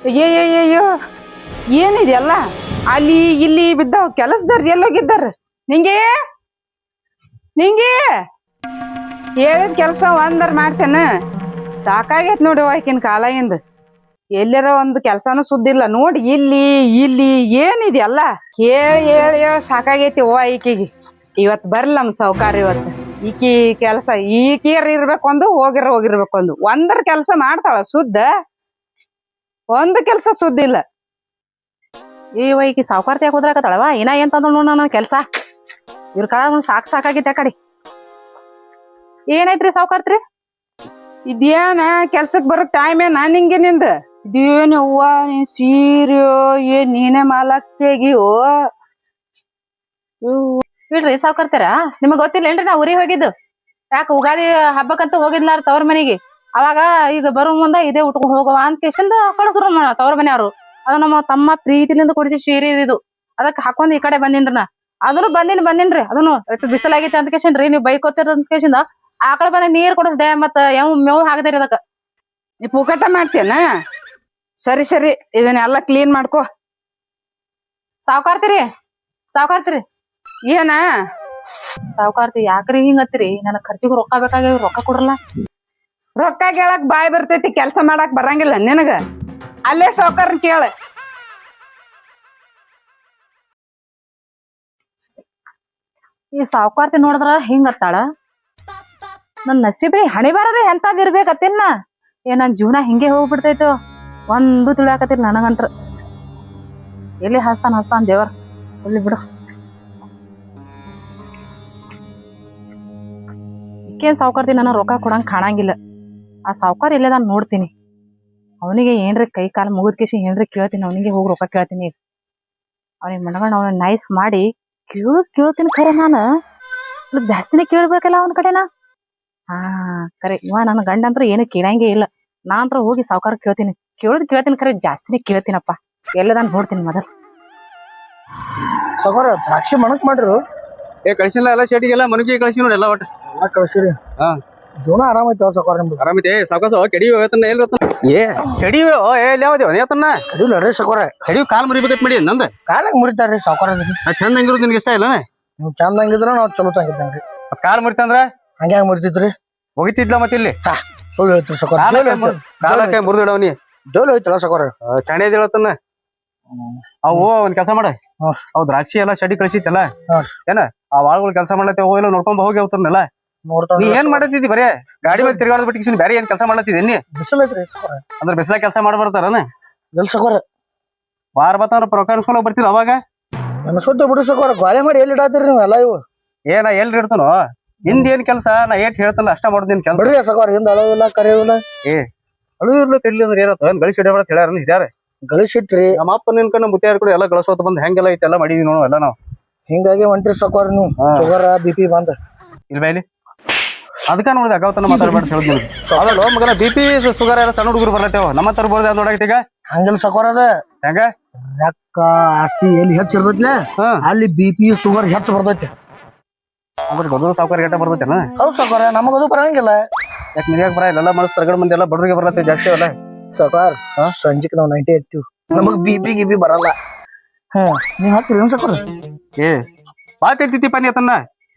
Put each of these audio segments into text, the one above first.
ಅಯ್ಯಯ್ಯಯ್ಯೋ ಏನಿದೆಲ್ಲ ಅಲ್ಲಿ ಇಲ್ಲಿ ಬಿದ್ದಾವ್ ಕೆಲಸದಾರ ಎಲ್ಲೋಗಿದ್ದಾರ ನಿಂಗೆ ನಿಂಗೆ ಹೇಳಿದ ಕೆಲಸ ಒಂದರ್ ಮಾಡ್ತೇನ ಸಾಕಾಗೈತ್ ನೋಡಿ ಆಕಿನ ಕಾಲಾಗಿಂದ ಎಲ್ಲಾರ ಒಂದು ಕೆಲ್ಸಾನು ಸುದ್ದಿಲ್ಲ ನೋಡಿ ಇಲ್ಲಿ ಇಲ್ಲಿ ಏನಿದೆಲ್ಲ ಹೇಳಿ ಹೇಳಿ ಹೇಳಿ ಸಾಕಾಗೈತಿ ಈಕಿಗೆ ಇವತ್ತು ಬರ್ಲ ನಮ್ ಸೌಕಾರ ಇವತ್ತು ಈಕಿ ಕೆಲಸ ಈಕಿಯರ್ ಇರ್ಬೇಕೊಂದು ಹೋಗಿರ್ಬೇಕೊಂದು ಒಂದರ ಕೆಲಸ ಮಾಡ್ತಾಳ ಸುದ್ದ ಒಂದು ಕೆಲಸ ಸುದ್ದಿಲ್ಲ ಈಕಿ ಸಾವುಕಾರ್ತಿ ಹೋದ್ರಾಕತ್ತಾಳವ ಇನ್ನ ಏನ್ ತಂದ ನೋಡ ನನ್ನ ಕೆಲ್ಸ ಇವ್ರ ಕಾಲ ಸಾಕಾಗಿತ್ತೆ ಆ ಕಡೆ ಏನೈತ್ರಿ ಸಾವುಕಾರ್ತ್ರಿ ಇದೇನ ಕೆಲ್ಸಕ್ ಬರೋ ಟೈಮ್ ಏನ ನಿಂಗೆ ನಿಂದ ಇದೇನು ಅವ್ವ ನೀನ್ ಸೀರೆಯೋ ಏನ್ ನೀನೇ ಮಾಲಾಕ್ತಿಯೋ ಇಲ್ರಿ ಸಾವುಕಾರ್ತಾರ ನಿಮಗ್ ಗೊತ್ತಿಲ್ಲೇನ್ರಿ ನಾ ಊರಿಗೆ ಹೋಗಿದ್ದು ಯಾಕ ಉಗಾದಿ ಹಬ್ಬಕ್ಕಂತ ಹೋಗಿದ್ಲಾರ ತವ್ರ ಮನೆಗೆ ಅವಾಗ ಈಗ ಬರೋ ಮುಂದ ಇದೇ ಉಟ್ಕೊಂಡ್ ಹೋಗವ ಅಂತ ಕೇಸಿಂದ ಕಳಿಸ್ರು ತವ್ರ ಮನೆಯವ್ರು ಅದು ನಮ್ಮ ತಮ್ಮ ಪ್ರೀತಿಲಿಂದ ಕೊಡಿಸಿ ಸೀರೆ ಇದು ಅದಕ್ಕೆ ಹಾಕೊಂಡ್ ಈ ಕಡೆ ಬಂದಿನ್ರಿ ನಾ ಅದನ್ನು ಬಂದಿನ್ರಿ ಅದನ್ನು ಎಷ್ಟು ಬಿಸಿಲಾಗೈತಿ ಅಂತ ಕೇಸಿನ್ರಿ ನೀವು ಬೈಕೋತಿರ ಅಂತ ಕೇಸಿಂದ ಆಕಳ ಬಂದ ನೀರ್ ಕೊಡಿಸ್ದೆ ಮತ್ತ ಮೇವು ಹಾಕದೇರಿ ಅದಕ್ಕ ನೀ ಪೂಕಟ ಮಾಡ್ತೇನ ಸರಿ ಸರಿ ಇದನ್ನೆಲ್ಲ ಕ್ಲೀನ್ ಮಾಡ್ಕೋ ಸಾವುಕಾರ್ತಿರಿ ಏನ ಸಾವುಕಾರ್ತಿ ಯಾಕ್ರಿ ಹಿಂಗತ್ತೀರಿ ನನ್ನ ಖರ್ಚಿಗೂ ರೊಕ್ಕ ಬೇಕಾಗ್ಯಾವ ರೊಕ್ಕ ಕೊಡ್ರಲ್ಲ ರೊಕ್ಕ ಕೇಳಕ್ ಬಾಯ್ ಬರ್ತೈತಿ ಕೆಲ್ಸ ಮಾಡಕ್ ಬರಂಗಿಲ್ಲ ನಿನಗ ಅಲ್ಲೇ ಸಾವ್ಕಾರನ್ ಕೇಳ ಈ ಸಾವುಕಾರ್ತಿ ನೋಡಿದ್ರ ಹಿಂಗತ್ತಾಳ ನನ್ ನಸೀಬ್ರಿ ಹಣಿ ಬಾರ್ರಿ ಎಂತದ್ ಇರ್ಬೇಕತ್ತಿನ ನನ್ ಜೀವನ ಹಿಂಗೆ ಹೋಗ್ಬಿಡ್ತೈತೋ ಒಂದು ತಿಳಿಯಾಕತ್ತಿಲ್ಲ ನನಗಂತ್ರ ಎಲ್ಲಿ ಹಸ್ತಾನ ದೇವರ್ ಎಲ್ಲಿ ಬಿಡು ಈಕೇನ್ ಸಾವುಕಾರ್ತಿ ನನ್ನ ರೊಕ್ಕ ಕೊಡಂಗ್ ಕಾಣಂಗಿಲ್ಲ ಆ ಸಾವುಕಾರ ಇಲ್ಲೇ ನಾನು ನೋಡ್ತೀನಿ ಅವನಿಗೆ ಏನ್ರಿ ಕೈ ಕಾಲು ಮುಗಿದ್ಕೇಸಿ ಏನ್ರಿ ಕೇಳ್ತೀನಿ ಅವನಿಗೆ ಹೋಗಿ ರೊಕ್ಕ ಕೇಳ್ತೀನಿ ಅವನಿಗೆ ಮನಗಂಡ ಅವನ ನೈಸ್ ಮಾಡಿ ಕೇಳ್ತೀನಿ ಖರೆ ನಾನು ಜಾಸ್ತಿನೇ ಕೇಳ್ಬೇಕಲ್ಲ ಅವನ ಕಡೆನಾ ಖರೆ ಇವ ನನ್ನ ಗಂಡ ಅಂತ್ರ ಏನು ಕೇಳಂಗೇ ಇಲ್ಲ ನಾ ಅಂತ್ರ ಹೋಗಿ ಸಾವುಕಾರ ಕೇಳ್ತೀನಿ ಖರೆ ಜಾಸ್ತಿನೇ ಕೇಳ್ತೀನಪ್ಪ ಎಲ್ಲ ನಾನು ನೋಡ್ತೀನಿ ಮೊದಲು ಸಾವುಕಾರ ದ್ರಾಕ್ಷಿ ಮಣಕ್ ಮಾಡ್ರು ಕಳ್ಸಿಲ್ಲ ಎಲ್ಲ ಶೆಟಿಗೆಲ್ಲ ಮನಗಿ ಕಳ್ಸಿ ನೋಡಿ ಎಲ್ಲ ಒಟ್ಟು ಎಲ್ಲ ಕಳ್ಸಿರಿ ಹಾ ಜೀವನ ಆರಾಮೈತಿ ಸಾವುಕಾರ ನಿಮ್ದು ಆರಾಮೈತಿ ಸಾವಕಾಸ ಕೆಡಿಯೋ ಹೇಳ್ತಾನ ಎಲ್ಲಿ ಏ ಕೆಡಿಯೋ ಎಲ್ಲಿ ಯಾವ್ದೇವ ಹೇಳ್ತಾನ ಕಡಿಲ್ಲ ರೀ ಸಾವುಕಾರ ಕೆಡಿಯೋ ಕಾಲ್ ಮುರಿಬೇಕತ್ ಮಾಡಿ ನಂದ ಕಾಲಾಗ ಮುರಿತಾರ್ರಿ ಸಾವುಕಾರ ಚಂದ ಹಂಗಿರೋದು ನಿನ್ಗೆ ಇಷ್ಟ ಇಲ್ಲ ನೀವು ಚಂದ ಹಂಗಿದ್ರ ನಾವು ಚಲೋ ತಂಗಿದ್ದಂಗ್ರಿ ಮತ್ ಕಾಲ್ ಮುರಿತಂದ್ರ ಹಂಗ್ಯಾಂಗ ಮುರಿತಿದ್ರಿ ಹೋಗಿತ್ತಿದ್ಲ ಮತ್ತ ಇಲ್ಲಿ ಸುಳ್ಳು ಹೇಳ್ತೀರಿ ಸಾವುಕಾರ ಕಾಲಕ್ಕೆ ಮುರಿದಿಡವನಿ ಜೋಲು ಐತಲ್ಲ ಸಾವುಕಾರ ಚಣೆ ಹೇಳ್ತಾನ ಅವು ಒಂದ್ ಕೆಲಸ ಮಾಡ ಅವ್ ದ್ರಾಕ್ಷಿ ಎಲ್ಲ ಶೆಡಿ ಕಳ್ಸಿತ್ತಲ್ಲ ಏನ ಆ ವಾಳ್ಗಳು ಕೆಲಸ ಮಾಡ್ಲತ್ತೆ ಹೋಗಿಲ್ಲ ನೋಡ್ಕೊಂಡ್ ಹೋಗಿ ಅವತ್ತನ್ನೆಲ್ಲ ನೀ ಏನ್ ಮಾಡತ್ತಿದ್ದಿ ಬರೇ ಗಾಡಿ ಮೇಲೆ ತಿರ್ಗಾಡದ್ ಬಿಟ್ಟಿಸಿ ಬೇರೆ ಏನ್ ಕೆಲಸ ಮಾಡ್ಲತ್ತಿದ್ದೆ ನೀ ಬಿಸಿಲು ಐತ್ರಿ ಸಾವುಕಾರ ಅಂದ್ರೆ ಬಿಸಿಲಾಗ ಕೆಲಸ ಮಾಡ್ಬರ್ತಾರನ ಎಲ್ ಸಾವುಕಾರ ವಾರ ಬತ್ತಾರ ರೊಕ್ಕ ಅನ್ಸ್ಕೊಳಕ್ ಬರ್ತೀರ ಅವಾಗ ನನ್ನ ಸುದ್ದಿ ಬಿಡು ಸಾವುಕಾರ ಗಾಳಿ ಮಾಡಿ ಎಲ್ಲಿ ಇಡಾತೀರಿ ನೀವು ಎಲ್ಲ ಇವು ಏನ ಎಲ್ರಿ ಇಡ್ತಾನೋ ಹಿಂದ್ ಏನ್ ಕೆಲಸ ನಾ ಏಟ್ ಹೇಳ್ತಾನ ಅಷ್ಟ ಮಾಡೋದ್ ಕೆಲ್ಸ ಬಿಡ್ರಿ ಸಾವುಕಾರ ಹಿಂದ ಅಳವಿಲ್ಲ ಕರೆಯಿಲ್ಲ ಅಳು ಇರ್ಲಿ ತಿರ್ಲಿ ಅಂದ್ರೆ ಏನತ್ತ ಏನ್ ಗಳಿಸಿ ಹಿಡಿಯಬಾರ್ದು ಹೇಳ್ಯಾರ ಹಿಡ್ಯಾರ ಗಳಿಸಿಟ್ರಿ ನಮ್ಮ ಅಪ್ಪ ನಿನ್ಕ ನಮ್ಮ ಮುತ್ಯಾರ ಕೂಡ ಎಲ್ಲ ಗಳಿಸೋತ ಬಂದ್ ಹೆಂಗೆಲ್ಲ ಇಟ್ಟೆಲ್ಲ ಮಾಡಿದ್ವಿ ನೋಡು ಎಲ್ಲ ನಾವು ಹಿಂಗಾಗಿ ಹೊಂಟ್ರಿ ಸಾವುಕಾರ ನೀವು ಶುಗರ್ BP ಬಂದ ಇಲ್ ಬೈಲಿ ಅದಕ್ಕ ನೋಡಿದ ಅಗಾವತನ ಮಾತಾಡ್ಬಾರ್ದು ಹೇಳಿದ್ ನಿಮ್ಗೆ ಅದಲ್ಲ ಮಗನ BP ಶುಗರ್ ಎಲ್ಲ ಸಣ್ಣ ಹುಡುಗರು ಬರ್ಲತ್ತೇವ ನಮ್ಮ ತರ ಬೋರ್ದ ನೋಡಾಕತ್ತಿ ಈಗ ಹಂಗಿಲ್ಲ ಸಾವುಕಾರ ಅದ ಹೆಂಗ ರೊಕ್ಕ ಆಸ್ತಿ ಎಲ್ಲಿ ಹೆಚ್ಚ ಇರ್ತೈತ್ಲೆ ಅಲ್ಲಿ BP ಶುಗರ್ ಹೆಚ್ಚ ಬರ್ತೈತಿ ಅಂದ್ರೆ ದೊಡ್ಡ ಸಾವುಕಾರ ಗಟ್ಟ ಬರ್ತೈತೇನ ಹೌದು ಸಾವುಕಾರ ನಮಗದು ಬರಂಗಿಲ್ಲ ಯಾಕೆ ಮನ್ಯಾಗ ಬರ ಇಲ್ಲ ಮನಸ್ ತರಗಡ ಮಂದಿ ಎಲ್ಲ ಬಡ್ರಿಗೆ ಬರ್ಲತ್ತೆ ಜಾಸ್ತಿ ಅಲ್ಲ ಸಾವುಕಾರ ಸಂಜೆಕ್ ನಾವ್ 90 ಎತ್ತೀವಿ ನಮಗ್ BP ಬರಲ್ಲ ನೀವ್ ಹಾಕ್ತಿರಿ ಏನ್ ಸಾವುಕಾರ ಏ ಮಾತೈತಿ ಪನಿ ಅತನ್ನ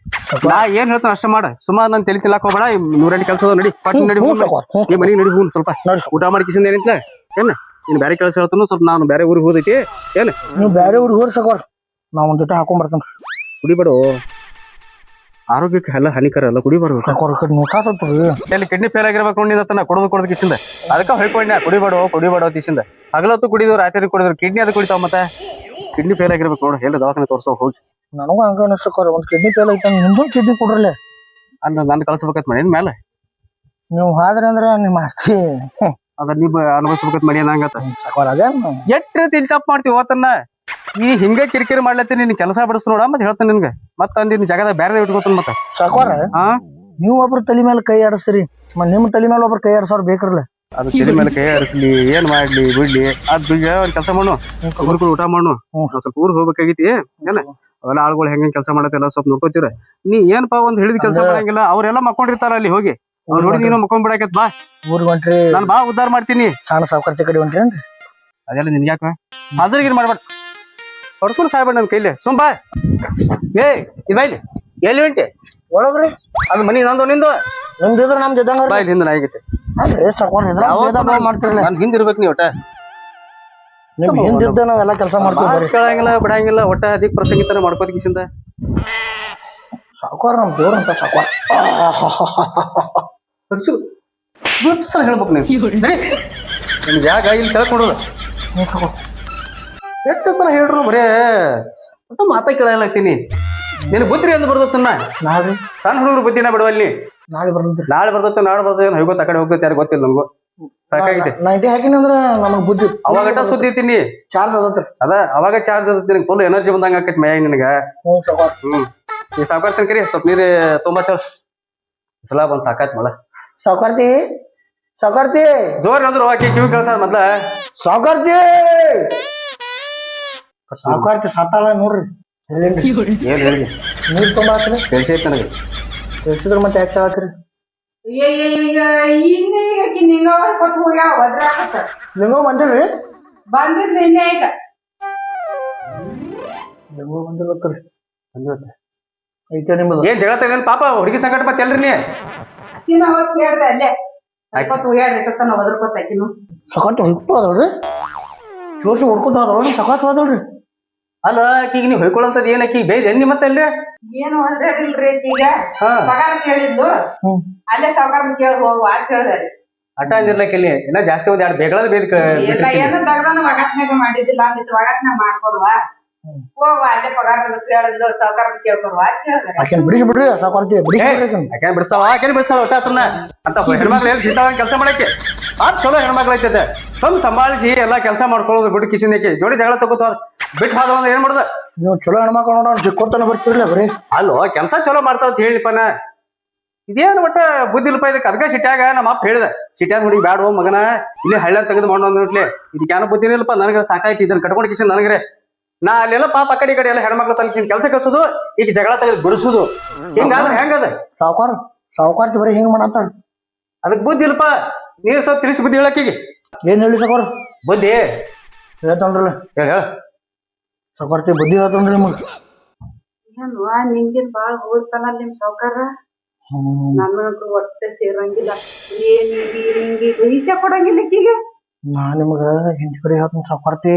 ನಾ ಏನ್ ಹೇಳ್ತಾನ ಅಷ್ಟ ಮಾಡ ಸುಮಾರು ನನ್ ತಲೆ ತಿಲ್ಲಾಕ್ ಹೋಗ್ಬೇಡ 108 ಕೆಲಸ ನಡಿ ಪಟ್ಟಿ ನಡಿ ಈ ಮನಿ ನಡಿ ಹೂನ್ ಸ್ವಲ್ಪ ಊಟ ಮಾಡಿ ಕಿಸಿಂದ ಏನಿತ್ಲ ಏನ ನೀನ್ ಬೇರೆ ಕೆಲಸ ಹೇಳ್ತಾನು ಸ್ವಲ್ಪ ನಾನು ಬೇರೆ ಊರಿಗೆ ಹೋದೈತಿ ಏನ ನೀವು ಬೇರೆ ಊರಿಗೆ ಹೋರ್ ಸಾವುಕಾರ ನಾವ್ ಒಂದ್ ಜೊತೆ ಹಾಕೊಂಡ್ ಬರ್ತೇನೆ ಕುಡಿಬೇಡು ಆರೋಗ್ಯಕ್ಕೆ ಎಲ್ಲ ಹಾನಿಕರ ಅಲ್ಲ ಕುಡಿಬಾರ್ದು ಎಲ್ಲಿ ಕಿಡ್ನಿ ಫೇಲ್ ಆಗಿರ್ಬೇಕು ನೋಡಿದತ್ತನ ಕೊಡೋದು ಕಿಸಿಂದ ಅದಕ್ಕ ಹೊಯ್ಕೊಂಡ್ಯ ಕುಡಿಬೇಡ ಕಿಸಿಂದ ಹಗಲತ್ತು ಕುಡಿದ್ರು ರಾತ್ರಿ ಕುಡಿದ್ರು ಕಿಡ್ನಿ ಅದು ಕುಡಿತಾವ ಮತ್ತೆ ಕಿಡ್ನಿ ಫೇಲ್ ಆಗಿರ್ಬೇಕು ನೋಡು ಎಲ್ಲ ದವಾಖಾನೆ ತೋರ್ಸೋ ಹೋಗಿ ನನಗೂ ಹಂಗ ಅನಿಸ್ತಾರ ಒಂದ್ ಕಿಡ್ನಿ ಫೇಲ್ ಐತೆ ನಿಮ್ದು ಕಿಡ್ನಿ ಕೊಡ್ರಲ್ಲ ಅಂದ ನನ್ ಕಳ್ಸಬೇಕತ್ ಮಾಡಿ ಮೇಲೆ ನೀವು ಹಾದ್ರಿ ಅಂದ್ರ ನಿಮ್ಮ ಆಸ್ತಿ ಅದ ನೀವ್ ಅನುಭವಿಸ್ಬೇಕತ್ ಮಾಡಿ ನಂಗತ್ತ ಸಾವುಕಾರ ಅದೇನ್ ಎಷ್ಟ್ ರೀತಿ ತಪ್ಪು ಮಾಡ್ತೀವಿ ಓತನ್ನ ಈ ಹಿಂಗ ಕಿರಿಕಿರಿ ಮಾಡ್ಲತ್ತೀನಿ ನಿನ್ ಕೆಲಸ ಬಿಡಿಸ್ ನೋಡ ಮತ್ತೆ ಹೇಳ್ತಾನೆ ನಿನ್ಗೆ ಮತ್ತ ನಿನ್ ಜಾಗದಾಗ ಬೇರೆ ಇಟ್ಕೋತಾನ ಮತ್ತ ಸಾವುಕಾರ ನೀವು ಒಬ್ರು ತಲೆ ಮೇಲೆ ಕೈ ಆಡಿಸ್ತೀರಿ ನಿಮ್ ತಲೆ ಮೇಲೆ ಒಬ್ರು ಕೈ ಆಡ್ಸೋರ್ ಬೇಕ್ರಲ್ಲ ಅದು ತಲೆ ಮೇಲೆ ಕೈ ಆಡಿಸ್ಲಿ ಏನ್ ಮಾಡ್ಲಿ ಬಿಡ್ಲಿ ಅದ್ ಬೀಜ ಒಂದ್ ಕೆಲಸ ಮಾಡು ಊರ್ಗಳು ಊಟ ಮಾಡು ಸ್ವಲ್ಪ ಊರ್ ಹೋಗ್ಬೇಕಾಗೈತಿ ಏನ ಅವೆಲ್ಲ ಆಳುಗಳು ಹೆಂಗ ಕೆಲಸ ಮಾಡತ್ತೆಲ್ಲ ಸ್ವಲ್ಪ ನೋಡ್ಕೋತೀರ ನೀ ಏನಪ್ಪಾ ಒಂದ್ ಹೇಳಿದ ಕೆಲಸ ಮಾಡಂಗಿಲ್ಲ ಅವ್ರೆಲ್ಲ ಮಕ್ಕೊಂಡಿರ್ತಾರ ಅಲ್ಲಿ ಹೋಗಿ ಅವ್ರ ನೋಡಿ ನೀನು ಮಕ್ಕೊಂಡ್ ಬಿಡಾಕತ್ ಬಾ ಊರ್ ಹೊಂಟ್ರಿ ನಾನ್ ಬಾ ಉದ್ದಾರ ಮಾಡ್ತೀನಿ ಸಣ್ಣ ಸಾವುಕಾರ್ತಿ ಕಡೆ ಹೊಂಟ್ರಿ ಅದೆಲ್ಲ ನಿನ್ಗೆ ಯಾಕ ಹಾಜರಿಗಿರಿ ಮಾಡ್ಬೇಡ ಹೊಡ್ಸ್ಕೊಂಡು ಸಾಯ್ಬೇಡ ನನ್ನ ಕೈಲಿ ಸುಂಬಾ ಏ ಇಲ್ಲಿ ಎಲ್ಲಿ ಹೊಂಟಿ ಒಳಗ್ರಿ ಅದು ಮನಿ ನಂದು ನಿಂದು ನಿಮ್ದಿದ್ರ ನಮ್ದು ಇದ್ದಂಗ ಬಾ ಇಲ್ಲಿ ಹಿಂದೆ ನಾಯಿಗೈತೆ ಮಾಡ್ತಿರಲ್ಲ ನನ್ ಹಿಂದ್ ಇರ್ಬೇಕು ನೀ ಒಟ್ಟ ನಿಮ್ ಹಿಂದಿದ್ದ ನಾವೆಲ್ಲ ಕೆಲಸ ಮಾಡ್ತೀವಿ ಕೇಳಂಗಿಲ್ಲ ಬಿಡಂಗಿಲ್ಲ ಒಟ್ಟ ಅಧಿಕ ಪ್ರಸಂಗಿತನ ಮಾಡ್ಕೋತ ಕಿಸಿಂದ ಸಾಕೋರ್ ನಮ್ ದೇವ್ರ ಅಂತ ಸಾಕೋರ್ ತರ್ಸು ಎಷ್ಟು ಸಲ ಹೇಳ್ಬೇಕು ನೀವು ನಡಿ ನಿನ್ ಜಾಗ ಇಲ್ಲಿ ತಿಳ್ಕೊಡೋದು ಎಷ್ಟು ಸಲ ಹೇಳ್ರು ಬರೇ ಒಟ್ಟ ಮಾತಾ ಕೇಳಲಾಗ್ತೀನಿ ನಿನ್ ಬುದ್ಧಿ ಎಂದು ಬರ್ದತ್ತನ್ನ ನಾಳೆ ಸಣ್ಣ ಹುಡುಗರು ಬುದ್ಧಿನ ಬಿಡುವಲ್ಲಿ ನಾಳೆ ಬರ್ದ್ರಿ ನಾಳೆ ಬರ್ತೈತೆ ನಾಳೆ ಬರ್ತೈತೆ ಹೋಗೋತ್ ಆ ಕಡೆ ಹೋಗ್ತೈತೆ ಯಾರು ಗೊತ್ತಿಲ್ಲ ನಮಗೂ ಸಾಕಾಗೈತೆ ನಾ ಇದೇ ಹಾಕಿನ ಅಂದ್ರ ನಮಗ್ ಬುದ್ಧಿ ಅವಾಗಟ ಸುದ್ದಿ ಇದ್ದೀನಿ ಚಾರ್ಜ್ ಅದತ್ರಿ ಅದ ಅವಾಗ ಚಾರ್ಜ್ ಇರ್ತೀನಿ ಫುಲ್ ಎನರ್ಜಿ ಬಂದಂಗ ಆಕೈತಿ ಮೈಯಾಗ ನಿನಗ ಸಾಕೋರ್ ನೀ ಸಾಕಾರ್ತೀನಿ ಕರಿ ಸ್ವಲ್ಪ ನೀರು ತುಂಬಾ ಚಲ ಸಲ ಬಂದ್ ಸಾಕಾಯ್ತು ಮಳ ಸಾಕಾರ್ತಿ ಸಾಕಾರ್ತಿ ಜೋರ್ ಅಂದ್ರು ಆಕಿ ಕಿವಿ ಕೇಳ್ಸಾರ ಮೊದ್ಲ ಸಾಕಾರ್ತಿ ಸಾಕಾರ್ತಿ ಸತ್ತಾಳ ನೋಡ್ರಿ ಹೇಳೇನ್ರಿ ಏನ್ ಹೇಳಿ ನೀರ್ ತೊಂಬಾತ್ರಿ ಕೆಲ್ಸ ಐತಿ ನನಗೆ ತಿಳಿಸಿದ್ರ ಮತ್ತೆ ಯಾಕೆ ಹೇಳತ್ರಿ ಲಿಂಗೋ ಬಂದಿಲ್ರಿ ಬಂದಿದ್ ನಿನ್ನೆ ಈಗ ಲಿಂಗೋ ಬಂದಿರ್ಬೇಕ್ರಿ ಬಂದಿರುತ್ತೆ ಐತೆ ನಿಮ್ಮದು ಏನ್ ಜಗಳ ತೆಗ್ದೇನ್ ಪಾಪ ಹುಡುಗಿ ಸಂಕಟ ಮತ್ತೆ ಎಲ್ರಿ ನೀ ಅಕ್ಕಿನ ಹೋಗಿ ಕೇಳ್ದೆ ಅಲ್ಲೇ ಐವತ್ತು ಹೋಗ್ಯಾಡ ಇಟ್ಟತನ ಒದರ್ಕೊತ ಅಕ್ಕಿನು ಸಕಾಟ್ ಹೊಯ್ಕೊ ಅದಲ್ರಿ ಜೋಶಿ ಹೊಡ್ಕೊತ ಅದ್ರೊಳಗೆ ಸಕಾಟ್ ಹೋದಲ್ರಿ ಅಲ್ಲ ಆಕಿಗೆ ನೀವು ಹೊಯ್ಕೊಳ್ಳಂತದ್ ಏನ್ ಆಕಿ ಬೇಯ್ದ ಎಣ್ಣಿ ಮತ್ತೆ ಅಲ್ರಿ ಏನು ಹೊಡ್ರಿಲ್ರಿ ಈಗ ಹಾ ಪಗಾರ ಕೇಳಿದ್ಲು ಅಲ್ಲೇ ಸಾವುಕಾರ ಕೇಳಿ ಹೋಗು ಅಂತ ಹೇಳ್ದಾರಿ ಅಟ ಅಂದಿರ್ಲಕ್ಕ ಇಲ್ಲಿ ಇನ್ನ ಜಾಸ್ತಿ ಒಂದ್ ಎರಡು ಬೇಗಳದ ಬೇದ ಎಲ್ಲ ಏನು ತಗದಾನ ಒಗಟ್ನಾಗ ಮಾಡಿದ್ದಿಲ್ಲ ಅಂದಿಟ್ಟು ಒಗಟ್ನಾಗ ಮಾಡ್ಕೊಡುವ ಹೋಗುವ ಅಲ್ಲೇ ಪಗಾರ ಕೇಳಿದ್ಲು ಸಾವುಕಾರ ಕೇಳ್ಕೊಡುವ ಅಂತ ಹೇಳ್ದಾರೆ ಆಕೆನ್ ಬಿಡಿಸಿ ಬಿಡ್ರಿ ಸಾಕಾರ್ತಿ ಬಿಡಿಸಿ ಆಕೆ ಬಿಡಿಸ್ತಾವ ಆಕೆ ಬಿಡಿಸ್ತಾವ ಒಟ್ಟ ಆತನ್ನ ಅಂತ ಹೆಣ್ಮಕ್ಳು ಏನ್ ಸಿಗ್ತಾವ ಕೆಲಸ ಮಾಡಕ್ಕೆ ಆತ್ ಚಲೋ ಹೆಣ್ಮಕ್ಳು ಐತೈತೆ ಸ್ವಲ್ಪ ಸಂಭಾಳಿಸಿ ಎಲ್ಲಾ ಕೆಲಸ ಮಾಡ್ಕೊಳ್ಳೋದು ಬಿಟ್ಟು ಕಿಸಿನಕ್ಕೆ ಜೋಡಿ ಜಗಳ ತಗೋತ ಬಿಟ್ಟು ಹೋದ ಅಂದ್ರೆ ಏನ್ ಮಾಡುದ ನೀವು ಚಲೋ ಹೆಣ್ಮಕ್ಳು ನೋಡೋಣ ಚಿಕ್ಕೋತನ ಬರ್ತಿರ್ಲಿಲ್ಲ ಬರೀ ಅಲ್ಲೋ ಕೆಲಸ ಚಲೋ ಮಾಡ್ತಾವ ಅಂತ ಹೇಳಿಪನ ಇದೇನು ಒಟ್ಟ ಬುದ್ಧಿ ಇಲ್ಪ ಇದಕ್ಕೆ ಅದಕ್ಕೆ ಸಿಟ್ಯಾಗ ನಮ್ಮ ಅಪ್ಪ ಹೇಳಿದ ಸಿಟ್ಯಾಗ ಹುಡುಗಿ ಬ್ಯಾಡ ಮಗನ ಇಲ್ಲಿ ಹಳ್ಳ ತೆಗೆದು ಮಾಡೋನ್ಲಿ ಇದಕ್ಕೆ ಏನೋ ಬುದ್ಧಿನೇ ಇಲ್ಲಪ್ಪ ನನಗೆ ಸಾಕಾಯ್ತು ಇದನ್ನ ಕಟ್ಕೊಂಡು ಕಿಸಿನ್ ನನಗ್ರೆ ನಾ ಅಲ್ಲೆಲ್ಲ ಪಾಪ ಆ ಕಡೆ ಎಲ್ಲ ಹೆಣ್ಮಕ್ಳು ತನಕ ಕೆಲಸ ಕಳ್ಸೋದು ಈಗ ಜಗಳ ತೆಗೆದು ಬಿಡಿಸೋದು ಹಿಂಗಾದ್ರೆ ಹೆಂಗದ ಸಾವುಕಾರ್ತಿ ಬರೀ ಹಿಂಗ್ ಮಾಡತ್ತಾಳ ಅದಕ್ಕೆ ಬುದ್ಧಿ ಇಲ್ಲಪ್ಪ ನೀರು ಸ್ವಲ್ಪ ತಿಳಿಸಿ ಬುದ್ಧಿ ಹೇಳಕ್ಕೀಗ ಏನ್ ಹೇಳಿ ಸಾಕೋರ್ ಬುದ್ಧಿ ಹೇಳ್ತಾನ್ರಲ್ಲ ಹೇಳ ಸಾಕಾರ್ತಿ ಬುದ್ಧಿ ಹೇಳ್ತಾನ್ರಿ ನಿಮಗ್ ಏನು ನಿಂಗಿನ್ ಬಾಳ ಹೋಗ್ತಾನ ನಿಮ್ ಸಾವುಕಾರ ನನಗಂತೂ ಹೊಟ್ಟೆ ಸೇರಂಗಿಲ್ಲ ಏನ್ ಹಿಂಗಿ ಬೀಸ ಕೊಡಂಗಿಲ್ಲ ಈಕಿಗೆ ನಾ ನಿಮಗ ಹಿಂದಿ ಕಡೆ ಹೇಳ್ತೀನಿ ಸಾಕಾರ್ತಿ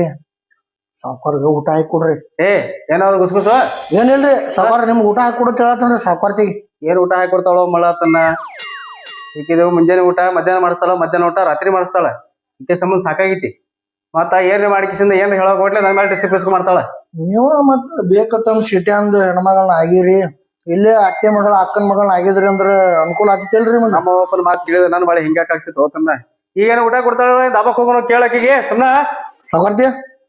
ಸಾವುಕಾರ್ಗ ಊಟ ಹಾಕಿ ಕೊಡ್ರಿ ಏ ಏನಾದ್ರು ಗುಸ್ಗುಸ ಏನಿಲ್ರಿ ಸಾವುಕಾರ ನಿಮ್ಗೆ ಊಟ ಹಾಕಿ ಕೊಡುತ್ತ ಹೇಳ್ತಾನ್ರಿ ಸಾವುಕಾರ್ತಿ ಏನ್ ಊಟ ಹಾಕಿ ಕೊಡ್ತಾಳ ಮಳ್ಳತನ್ನ ಈಕಿದೇವು ಮುಂಜಾನೆ ಊಟ ಮಧ್ಯಾಹ್ನ ಮಾಡಿಸ್ತಾಳ ಮಧ್ಯಾಹ್ನ ಊಟ ರಾತ್ರಿ ಮಾಡಿಸ್ತಾಳ ಈಕೆ ಸಂಬಂಧ ಸಾಕಾಗೈತಿ ಮತ್ತ ಏನ್ ಮಾಡಿಕಿಸಿಂದ ಏನ್ ಹೇಳಕ್ ಹೋಗ್ಲಿ ನನ್ನ ಮೇಲೆ ಡಿಸಿಪ್ಲಿಸ್ ಮಾಡ್ತಾಳ ನೀವು ಮತ್ತ ಬೇಕತ್ತಂದ್ ಸಿಟಿ ಅಂದ್ ಹೆಣ್ಮಗಳನ್ನ ಆಗಿರಿ ಇಲ್ಲೇ ಅತ್ತೆ ಮಗಳ ಅಕ್ಕನ ಮಗಳನ್ನ ಆಗಿದ್ರಿ ಅಂದ್ರ ಅನುಕೂಲ ಆಗ್ತಿಲ್ರಿ ನಿಮ್ಗೆ ನಮ್ಮ ಒಪ್ಪನ ಮಾತು ಕೇಳಿದ್ರೆ ನನ್ನ ಬಾಳೆ ಹಿಂಗಾಕ್ ಆಗ್ತಿತ್ತು ಹೋತನ್ನ ಈಗೇನು ಊಟ ಕೊಡ್ತಾಳ ದಾಬಕ್ ಹೋಗೋಣ ಕೇಳಕ್ಕಿಗೆ ಸುಮ್ನ ಸಾಕಾರ್ತಿ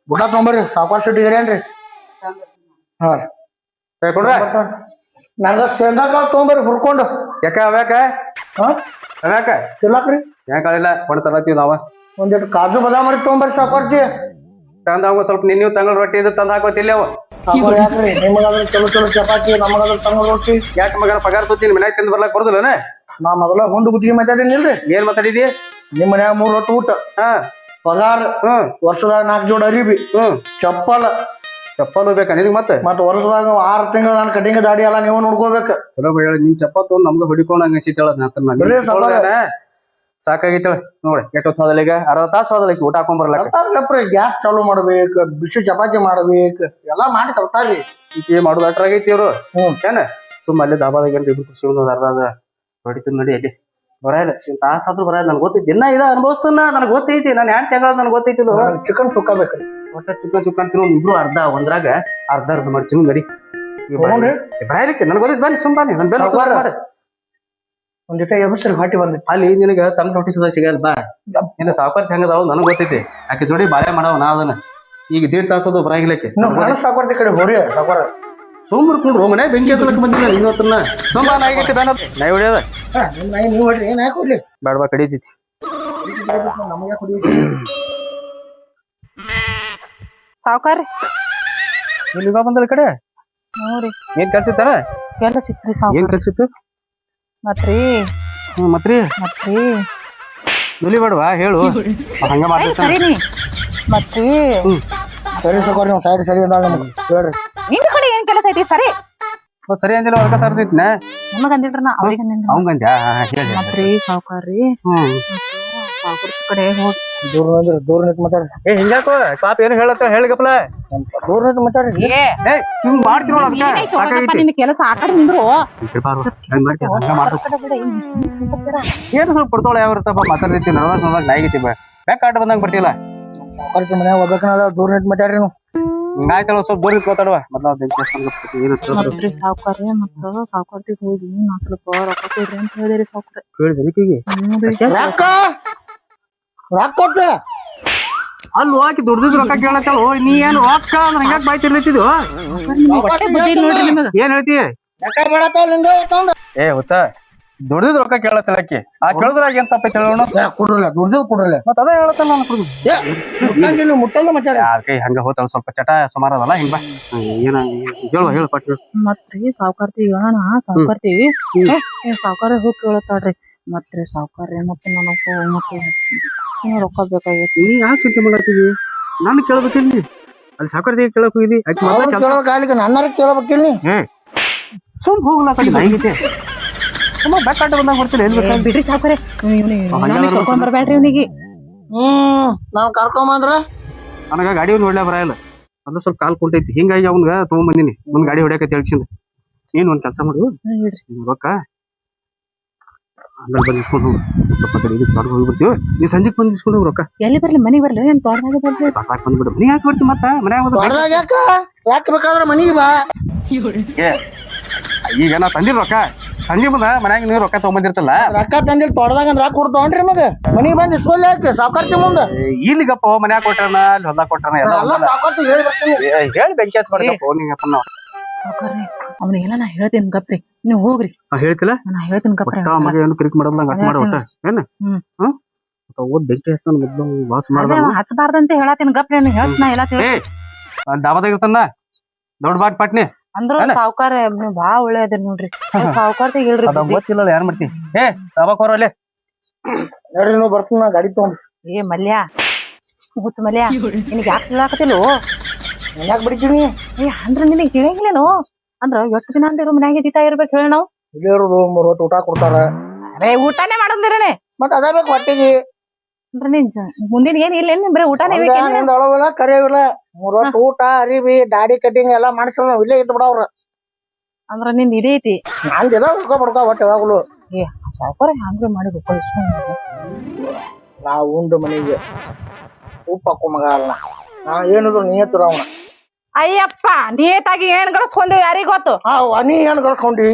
ಊಟ ತೊಗೊಂಬರ್ರಿ ಸಾವುಕಾರ ಸಿಟಿ ಏನ್ರಿ ಹಾ ರೀ ಹೇಳ್ಕೊಂಡ್ರ ನಂಗ ಶೇಂಗಾ ಕಾಳು ತೊಗೊಂಬರ್ರಿ ಹುರ್ಕೊಂಡು ಯಾಕ ಅವ್ಯಾಕ ಹಾ ಅವ್ಯಾಕ ತಿರ್ಲಾಕ್ರಿ ಯಾಕಾಳಿಲ್ಲ ಕೊಂಡು ತರತ್ತೀವಿ ನಾವ ಒಂದಿಟ್ಟು ಕಾಜು ಬಾದಾಮರಿ ತೊಗೊಂಬರ್ರಿ ಸಾವುಕಾರ್ತಿ ತಂದ ಅವ ಸ್ವಲ್ಪ ನಿನ್ನ ತಂಗಳ ರೊಟ್ಟಿ ಇದು ತಂದ ಹಾಕೋತಿಲ್ಲ ಅವ ಸಾವುಕಾರ ಯಾಕ್ರಿ ನಿಮಗಾದ್ರ ಚಲೋ ಚಲೋ ಚಪಾತಿ ನಮಗಾದ್ರ ತಂಗಳ ರೊಟ್ಟಿ ಯಾಕೆ ಮಗನ ಪಗಾರ ತೊತ್ತೀನಿ ಮನ್ಯಾಗ ತಿಂದು ಬರ್ಲಾಕ್ ಬರುದಿಲ್ಲನ ನಾ ಮೊದಲ ಹೊಂಡು ಗುತ್ತಿಗೆ ಮಾತಾಡೇನಿಲ್ರಿ ಏನ್ ಮಾತಾಡಿದಿ ನಿಮ್ ಮನ್ಯಾಗ 3 ಹೊತ್ತು ಊಟ ಹಾ ಪಗಾರ ವರ್ಷದಾಗ 4 ಜೋಡಿ ಅರಿಬಿ ಚಪ್ಪಲ್ ಚಪ್ಪಲ್ ಬೇಕಾ ನಿನಗ್ ಮತ್ತೆ ಮತ್ತ ವರ್ಷದಾಗ 6 ತಿಂಗಳು ನಾನು ಕಟಿಂಗ್ ದಾಡಿ ಎಲ್ಲ ನೀವು ನೋಡ್ಕೋಬೇಕ ಚಲೋ ಹೇಳಿ ನಿನ್ ಚಪ್ಪಲ್ ತಗೊಂಡ್ ನಮ್ಗ ಹೊಡಿಕೊಂಡ್ ಹಂಗ ಸಿತ್ತಳ ಸಾಕಾಗಿತ್ತಳ ನೋಡಿ ಎಷ್ಟೊತ್ತು ಹೋದಲ್ಲ ಈಗ ಅರ್ಧ ತಾಸು ಹೋದಲ್ಲ ಊಟ ಹಾಕೊಂಡ್ ಬರ್ಲಾಕ ಗ್ಯಾಸ್ ಚಾಲು ಮಾಡ್ಬೇಕು ಬಿಸಿ ಚಪಾತಿ ಮಾಡ್ಬೇಕು ಎಲ್ಲಾ ಮಾಡಿ ಕಲ್ತಾರಿ ಈಗ ಮಾಡೋದು ಅಟ್ರಾಗೈತಿ ಇವ್ರು ಏನ ಸುಮ್ಮ ಅಲ್ಲಿ ದಾಬಾದಾಗ ಏನ್ರಿ ಇಬ್ರು ಖುಷಿ ಒಂದು ಅರ್ಧ ಹೊಡಿತೀನಿ ನೋಡಿ ಅಲ್ಲಿ ಬರಲ್ಲ ತಾಸ ಆದ್ರೂ ಬರಲ್ಲ ನನ್ಗೆ ಗೊತ್ತೈತಿ ದಿನ ಇದ ಅನುಭವಿಸ್ತನ ನನಗೆ ಗೊತ್ತೈತಿ ನಾನು ಹ್ಯಾಂಡ್ ತೆಗಳ ನನಗೆ ಗೊತ್ತೈತಿ ಚಿಕನ್ ಸುಕ್ಕ ಬೇಕ್ರಿ ಒಟ್ಟ ಚಿಕನ್ ತಿನ್ನೋ ಇಬ್ರು ಅರ್ಧ ಒಂದ್ರಾಗ ಅರ್ಧ ಮಾಡ್ತೀನಿ ನಡಿ ಬರಾಯಲಿಕ್ಕೆ ನನ್ಗೆ ಗೊತ್ತೈತಿ ಬನ್ನಿ ಸುಮ್ ಬನ್ನಿ ನನ್ ಬೆಲ್ಲ ಒಂದಿಟ ಎಬ್ಸರಿ ಹೊಟ್ಟಿ ಬಂದಿತ್ತು ಅಲ್ಲಿ ನಿನಗ ತಂದ್ ರೊಟ್ಟಿ ಸುದ ಸಿಗಲ್ಲ ಬಾ ನಿನ್ನ ಸಾವುಕಾರ ಹೆಂಗದಾವ ನನಗೆ ಗೊತ್ತೈತಿ ಆಕೆ ಜೋಡಿ ಬಾಳೆ ಮಾಡವ ನಾ ಅದನ್ನ ಈಗ 1.5 ತಾಸದು ಬರಾಗಿಲ್ಲಕ್ಕೆ ಸಾವುಕಾರ್ತಿ ಕಡೆ ಹೋರಿ ಸಾವುಕಾರ ಸೋಮವಾರ ಕುಂಡ್ರು ಮನೆ ಬೆಂಕಿ ಹಚ್ಚಲಕ್ಕೆ ಬಂದಿಲ್ಲ ಇವತ್ತನ್ನ ಸೋಮ ನಾಯಿಗೈತಿ ಬ್ಯಾನ ನಾಯಿ ಹೊಡಿಯೋದ ನೀವು ಹೊಡ್ರಿ ಏನ್ ಹಾಕೋದ್ಲಿ ಬೇಡ ಬಾ ಕಡಿತೈತಿ ನಮಗೆ ಕುಡಿಯುತ್ತೆ ಸಾವುಕಾರ ಇಲ್ಲಿ ಬಾ ಬಂದಲ್ಲ ಕಡೆ ನೋಡ್ರಿ ಏನ್ ಕೆಲ್ಸಿತ್ತಾರ ಎಲ್ಲ ಸಿತ್ರಿ ಏನ್ ಸಾವುಕಾರ ಕೆಲ್ಸಿತ್ತು ಮತ್ರಿ ಮತ್ರಿ ಮತ್ರಿ ನುಲಿ ಬೇಡವಾ ಹೇಳು ಹಂಗ ಏ ಮಾಡ್ತೀನಿ ಸರಿ ನೀ ಮತ್ರಿ ಸರಿ ಸಕೋರಿ ನೀವು ಸೈಡ್ ಸರಿ ಅದಾಳ ನಮ್ಗೆ ಹೇಳ್ರಿ. ನಿನ್ ಕಡೆ ಏನ್ ಕೆಲಸ ಐತಿ ಸರಿ ಮತ್ತ್ ಸರಿ ಅಂದಿಲ್ಲ ಹೊರಕ ಸರ್ದಿತ್ನ ನಮಗ ಅಂದಿಲ್ರ ನಾ ಅವ್ರಿಗೆ ಅಂದಿನ್ರಿ ಅವಂಗಂದ್ಯಾ ಹೇಳಿ ಮತ್ರಿ ಸಾವ್ಕಾರ್ರಿ ಸಾವ್ಕಾರ ಕಡೆ ಹೋಗಿ ದೂರ ಅಂದ್ರೆ ದೂರ ನಿಂತು ಮಾತಾಡ್ರಿ. ಏ ಹಿಂಗ್ಯಾಕೋ ಪಾಪ ಏನು ಹೇಳತ್ತ ಹೇಳಿಗಪ್ಲ ದೂರ ನಿಂತು ಮಾತಾಡ್ರಿ. ಏ ಏ ಹಿಂಗ್ ಮಾಡ್ತಿರೋ ಅದಕ್ಕ ನೀನೇ ತಗೊಳಪ್ಪ, ಸಾಕಾಗೈತಿ ನಿನ್ನ ಕೆಲಸ ಆ ಕಡೆ ನಿಂದ್ರು ಹಂಗ್ ಮಾಡ್ತೀಯ ಹಂಗ ಮಾಡ್ತ ಏನು ಸ್ವಲ್ಪ ಕೊಡ್ತಾಳ ಯಾವ ಇರ್ತಪ್ಪ ಮಾತಾಡ್ತೈತಿ ನಡವಾಗ ನಾಯಿಗೈತಿ ಬ್ಯಾಕ್ ಆಟ ಬಂದಂಗ ಬರ್ತಿಲ್ಲ ಸಾವ್ಕಾರ್ತಿ ಮನ್ಯಾಗ ಹೋಗ್ಬೇಕನ್ನದ ದೂರ ನಿಂತು ಮಾತಾಡ್ರಿ ನೀವು. ಹಿಂಗಾಯ್ತಲ್ಲ ಸ್ವಲ್ಪ ದೂರ ಮಾತಾಡುವ ಮೊದ್ಲ ಏನು ಮತ್ರಿ ಸಾವ್ಕಾರ್ರಿ ಮತ್ತ ಸಾವ್ಕಾರ್ತಿ ಹೋಗಿ ನಾ ಸ್ವಲ್ಪ ರೊಕ್ಕ ಕೊಡ್ರಿ ಅಂತ ಹೇಳಿರಿ ಸಾವ್ಕಾರ ಕೇಳಿದೆ ರೊಕ್ಕ ರೊಕ್ಕ ಕೊಟ್ಟ ಅಲ್ಲಿ ಹೋಗಿ ದುಡ್ದಿದ್ ರೊಕ್ಕ ಕೇಳತ್ತಲ್ಲ ನೀ ಏನು ರೊಕ್ಕ ಅಂದ್ರೆ ಹಂಗಾಕ್ ಬಾಯ್ತಿರ್ಲತ್ತಿದ್ದು ಹೊಟ್ಟೆ ಬುದ್ಧಿ ಇಲ್ಲ ನೋಡ್ರಿ ನಿಮಗ ಏನ್ ಹೇಳ್ತಿ ರೊಕ್ಕ ಬೇಡತ್ತ ಲಿಂಗ ತಂದ ಏ ಹುಚ್ಚ ದುಡ್ದಿದ್ ರೊಕ್ಕ ಕೇಳತ್ತಲ್ಲಕ್ಕಿ ಆ ಕೇಳಿದ್ರಾಗ ಏನ್ ತಪ್ಪೈತಿ ಹೇಳೋಣ ಕೊಡ್ರಲ್ಲ ದುಡ್ದು ಕೊಡ್ರಲ್ಲ ಮತ್ತ ಅದೇ ಹೇಳತ್ತಲ್ಲ ನಾನು ಕೊಡುದು ಮುಟ್ಟಂಗಿಲ್ಲ ಮುಟ್ಟಲ್ಲ ಮಾತಾಡ್ರಿ. ಯಾರ ಕೈ ಹಂಗ ಹೋತ ಸ್ವಲ್ಪ ಚಟ ಸುಮಾರ ಅದಲ್ಲ ಹಿಂಗ್ ಬಾ ಏನ ಹೇಳು ಪಟ್ ಹೇಳು ಮತ್ರಿ ಸಾವ್ಕಾರ್ತಿ ಹೇಳೋಣ ಸಾವ್ಕಾರ್ತಿ ಏನ್ ಸಾವ್ಕಾರ ಹೋಗಿ ಕೇಳತ್ತಾಳ್ರಿ ಮತ್ರಿ ಸಾವ್ಕಾರ್ರಿ ಮತ್ತೆ ನನಗೂ ಮತ್ತೆ ಇನ್ನೂ ರೊಕ್ಕ ಬೇಕಾಗೈತಿ ನೀ ಯಾಕೆ ಚಿಂತೆ ಮಾಡತ್ತೀವಿ ನಾನು ಕೇಳ್ಬೇಕಿಲ್ರಿ ಅಲ್ಲಿ ಸಾಕರ್ದಿ ಕೇಳಕ್ ಹೋಗಿದಿ ಆಕಿ ಮೊದ್ಲ ಅವ್ರು ಕೆಲ್ಸ ಕೇಳೋಕಾಗ್ಲಿಕ್ಕೆ ನನ್ನಾರ ಕೇಳಬೇಕಿಲ್ಲ ನೀ. ಸುಮ್ ಹೋಗ್ಲಾ ಕಡೆ ನಾಯಿಗೈತೆ ಸುಮ್ಮ ಬ್ಯಾಕ್ ಆಟ ಬಂದಾಗ ಬರ್ತಿಲ್ಲ ಎಲ್ಲಿ ಬೇಕಾಗಿ ಬಿಡ್ರಿ ಸಾವ್ಕಾರೆ ಕರ್ಕೊಂಡ್ ಬರ್ಬೇಡ್ರಿ ಇವ್ನಿಗೆ ನಾವ್ ಕರ್ಕೊಂಬಂದ್ರ ನನಗ ಗಾಡಿ ನೋಡ್ಲೇ ಬರಲ್ಲ ಅದು ಸ್ವಲ್ಪ ಕಾಲ್ ಕುಂಟೈತಿ ಹಿಂಗಾಗಿ ಅವ್ನ್ಗ ತಗೊಂಬಂದಿನಿ ಮುಂದ್ ಗಾಡಿ ಹೊಡ್ಯಾಕತ್ ಹೇಳ್ಸಿಂದ ನೀನ್ ಒಂದ್ ಕೆಲಸ ಮಾಡು ಹೇಳ್ರಿ ರೊಕ್ಕ ಆಮೇಲೆ ಬಂದ್ ಇಸ್ಕೊಂಡು ಹೋಗು ಸ್ವಲ್ಪ ಕಡೆ ಇದಕ್ಕೆ ತೋಟಕ್ಕೆ ಹೋಗ್ಬಿಡ್ತೀವಿ ನೀ ಸಂಜೆಗೆ ಬಂದ್ ಇಸ್ಕೊಂಡು ಹೋಗಿ ರೊಕ್ಕ ಎಲ್ಲಿ ಬರ್ಲಿ ಮನೆಗೆ ಬರ್ಲಿ ಏನ್ ತೋಟದಾಗ ಬರ್ಲಿ ರೊಕ್ಕ ಬಂದ್ಬಿಡು ನೀ ಯಾಕೆ ಬರ್ತಿ ಮತ್ತ ಮನ್ಯಾಗ ಹೊರದಾಗ ಯಾಕ ಯಾಕೆ ಬೇಕಾದ್ರೆ ಮನಿಗೆ ಬಾ. ಏ ಈಗ ನಾ ತಂದಿಲ್ಲ ರೊಕ್ಕ ಸಂಜೆ ಬಂದ ಮನ್ಯಾಗ ನೀವು ರೊಕ್ಕ ತಗೊಂಬಂದಿರ್ತಲ್ಲ ರೊಕ್ಕ ತಂದಿಲ್ ತೋಟದಾಗ ರೊಕ್ಕ ಕೊಡ್ತಾವನ್ರಿ ಮಗ ಮನಿಗೆ ಬಂದು ಇಸ್ಕೊಲ್ಲ ಯಾಕೆ ಸಾವ್ಕಾರ್ತಿ ಮುಂದ ಇಲ್ಲಿಗಪ್ಪ ಮನ್ಯಾಗ ಕೊಟ್ಟಾನ ಅಲ್ಲಿ ಹೊಲ್ದಾಗ ಕೊಟ್ಟಾನ ಎಲ್ಲ ಎಲ್ಲ ಸಾವ್ಕಾರ್ತಿ ಹೇಳಿ ಬರ್ತೀನಿ. ಹೇಳಿ ಬೆಂಕಿ ಹಚ್ಬಾರ್ದಪ್ಪ ನೀಗಪ್ಪ ನಾವು ಸಾವ್ಕಾರ್ರಿ ಅವ್ನಿಗೆಲ್ಲ ನಾ ಹೇಳ್ತೀನಿ ಗಪ್ರಿ ನೀವ್ ಹೋಗ್ರಿ ಹೇಳ್ತಿಲ್ಲ ನಾ ಹೇಳ್ತೀನಿ ಗಪ್ರಿ ಮಗ ಏನು ಕ್ರಿಕ್ ಮಾಡೋದ್ ನಂಗೆ ಅಟ್ ಮಾಡ ಒಟ್ಟ ಏನ ಓದ್ ಬೆಂಕಿ ಹಚ್ತಾನ ಮೊದ್ಲು ವಾಸ ಮಾಡ್ದ ಹಚ್ಬಾರ್ದಂತ ಹೇಳತ್ತೀನಿ ಗಪ್ರಿ ನೀ ಹೇಳ್ತ ನಾ ಎಲ್ಲ ಏ ಅಲ್ಲಿ ದಾಬಾದಾಗ ಇರ್ತಾನ ದೊಡ್ಡ ಬಾಟ್ ಪಾಟ್ನಿ ಅಂದ್ರ ಸಾವ್ಕಾರ ನೀವ್ ಬಾಳ ಒಳ್ಳೆಯದ್ರಿ ನೋಡ್ರಿ ಸಾವ್ಕಾರ್ತಿ ಹೇಳ್ರಿ ಅದ ಗೊತ್ತಿಲ್ಲ ಯಾರು ಮಾಡ್ತಿ ಏ ದಾಬಾಕ್ ಹೊರಲ್ಲೇ ನೋಡ್ರಿ ನೀವು ಬರ್ತೀನಿ ನಾ ಗಾಡಿ ತಗೊಂಡು ಏ ಮಲ್ಯ ಹುಚ್ಚ ಮಲ್ಯ ನಿನಗೆ ಯಾಕೆ ಹೇಳಾಕತಿಲ್ವೋ ಮನ್ಯಾಗ ಬಿಡ್ತೀನಿ ಏ ಅಂದ್ರ ನಿನಗೆ ತಿಳಿಯಂಗಿಲ್ಲೇನು ಅಂದ್ರ ಎಷ್ಟು ದಿನ ಅಂದಿರು ಮನ್ಯಾಗ ಜಿತಾ ಇರ್ಬೇಕು ಹೇಳ ನಾವು ಇಲ್ಲೇ ಇರೋದು 3 ಹೊತ್ತು ಊಟ ಕೊಡ್ತಾರ ಅರೇ ಊಟನೇ ಮಾಡೋದಿರನೆ ಮತ್ತ ಅದ ಬೇಕು ಹೊಟ್ಟೆಗೆ ಅಂದ್ರ ನೀನ್ ಮುಂದಿನ ಏನ್ ಇಲ್ಲ ಏನ್ ಬರೀ ಊಟನೇ ಬೇಕೇನ್ ನಿಂದ ಅಳವಿಲ್ಲ ಕರೆಯಿಲ್ಲ 3 ಹೊತ್ತು ಊಟ ಅರಿವಿ ದಾಡಿ ಕಟಿಂಗ್ ಎಲ್ಲಾ ಮಾಡಿಸ್ತಾರ ನಾವ್ ಇಲ್ಲೇ ಇದ್ದು ಬಿಡವ್ರ ಅಂದ್ರ ನಿಂದ ಇದೇ ಐತಿ ನಂದೆಲ್ಲ ಬಡ್ಕ ಹೊಟ್ಟೆ ಯಾವಾಗ್ಲು ಏ ಸಾವ್ಕಾರ ಹಂಗ್ರಿ ಮಾಡಿ ರೊಕ್ಕ ಇಸ್ಕೊಂಡ್ ನಾವು ಉಂಡು ಮನೆಗೆ ಉಪ್ಪು ಹಾಕೋ ಮಗ ಅಲ್ಲ ನಾ ಏನಿದ್ರು ನೀಯತ್ತು ರಾವಣ ಅಯ್ಯಪ್ಪ ನಿಯತ್ತಾಗಿ ಏನ್ ಗಳಿಸ್ಕೊಂಡಿ ಯಾರಿಗ ಗೊತ್ತು ನೀ ಏನ್ ಕಳ್ಸ್ಕೊಂಡಿ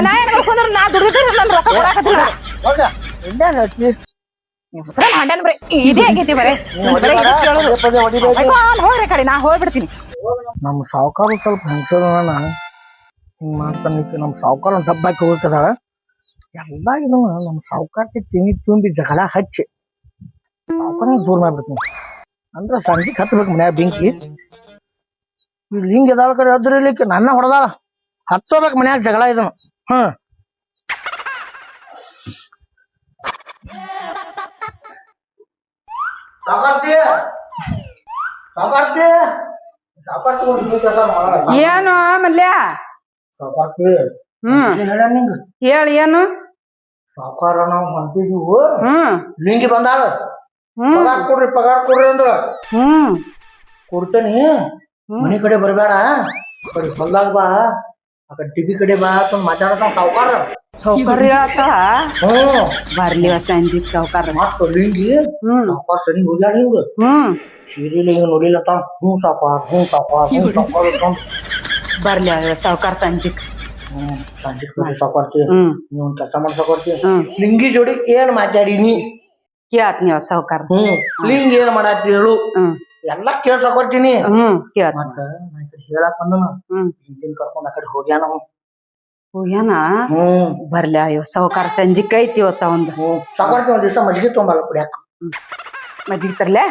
ನಾ ಏನ್ ಗಳಿಸ್ಕೊಂಡ್ರ ನಾ ದುಡಿದ್ರೆ ನನ್ ರೊಕ್ಕ ಕೊಡಾಕತ್ತಿಲ್ಲ ಹೋಗ ಇಲ್ಲೇನ್ ಹೇಳ್ತಿ ಹಾಂಡ್ಯಾನ್ ಬರೀ ಇದೇ ಆಗೈತಿ ಬರೇ ಪದೇ ಪದೇ ಹೊಡಿಬೇಕು ಹೋಗ್ರಿ ಕಡೆ ನಾ ಹೋಗ್ಬಿಡ್ತೀನಿ ನಮ್ಮ ಸಾವುಕಾರ ಸ್ವಲ್ಪ ಹೆಂಗಸದ ಹಿಂಗ್ ಮಾಡ್ತಾನೆ ನಮ್ಮ ಸಾವುಕಾರ ಒಂದು ಹಬ್ಬಕ್ಕೆ ಹೋಗ್ತದಾಳ ಎಲ್ಲ ಇದು ನಮ್ಮ ಸಾವುಕಾರಕ್ಕೆ ತುಂಬಿ ಜಗಳ ಹಚ್ಚಿ ಸಾವುಕಾರ ದೂರ ಮಾಡ್ಬಿಡ್ತೀನಿ ಅಂದ್ರೆ ಸಂಜೆಗೆ ಹತ್ಬೇಕು ಮನ್ಯಾಗ ಬೆಂಕಿ ಇಲ್ಲಿ ಹಿಂಗೆ ಎದಾಳ ಕಡೆ ಅದ್ರಲಿಕ್ಕೆ ನನ್ನ ಹೊಡೆದಾಳ ಹಚ್ಚೋಬೇಕು ಮನ್ಯಾಗ ಜಗಳ ಇದನು ಸಾವುಕಾರ್ತಿ ಸಾವುಕಾರ್ತಿ ಸಾವುಕಾರ್ತಿ ಏನು ಮಲ್ಯ ಸಾವುಕಾರ್ತಿ ಹೇಳ ನಿಂಗ ಹೇಳ ಏನು ಸಾವುಕಾರ ನಾವು ಹೊಂಟಿದೀವು ಹ್ಮ್ ಲಿಂಗಿ ಬಂದಾಳ ಹ್ಮ್ ಪಗಾರ ಕೊಡ್ರಿ ಅಂದ್ರ ಹ್ಮ್ ಕೊಡ್ತೇನಿ ಮನಿ ಕಡೆ ಬರ್ಬೇಡ ಕಡೆ ಹೊಲ್ದಾಗ ಬಾ ಆ ಕಡೆ ಟಿವಿ ಕಡೆ ಬಾ ಅಂತ ಮಾತಾಡತಾವ ಸಾವುಕಾರ ಸೌಕರ್ ಹೇಳತ್ತಾಳ ಹ್ಮ್ ಬರ್ಲಿ ಸಂಜೀಕ್ ಸೌಕರ್ ಮತ್ತ ಲಿಂಗಿ ಸಾವುಕಾರ ಸರಿ ಹೋಗ್ಯಾಳ ಹಿಂಗ ಸೀರಿಯಲ್ ಹಿಂಗ ನೋಡಿಲತ್ತಾವ ಸಾವುಕಾರ ಬರ್ಲಿ ಸೌಕರ್ ಸಂಜೀಕ್ ಸಂಜೆ ಸಾವುಕಾರ್ತಿ ನೀವ್ ಒಂದ್ ಕೆಲಸ ಮಾಡ್ಸಕೊಡ್ತಿ ಲಿಂಗಿ ಜೋಡಿ ಏನ್ ಮಾತಾಡಿನಿ ಕೇಳತ್ ನೀವ್ ಸೌಕರ್ ಲಿಂಗಿ ಏನ್ ಮಾಡಾತಿ ಹೇಳು ಎಲ್ಲಾ ಕೇಳ್ಸಕೊಡ್ತೀನಿ ಕೇಳತ್ ಮತ್ತ ನಾ ಈ ಕಡೆ ಹೇಳಕ್ ಬಂದನು ಲಿಂಗಿನ್ ಕರ್ಕೊಂಡ್ ಆ ಕಡೆ ಹೋಗ್ಯಾನ ಹೋಗ್ಯಾನ ಬರ್ಲಿ ಅಯ್ಯೋ ಸೌಕರ್ ಸಂಜಿಕ್ ಐತಿ ಇವತ್ತ ಒಂದು ಸಾವುಕಾರ್ತಿ ಒಂದ್ ದಿವಸ ಮಜ್ಜಿಗೆ ತೊಗೊಂಬಲ್ಲ ಕುಡಿಯಾಕ ಮಜ್ಜಿಗೆ ತರ್ಲೆ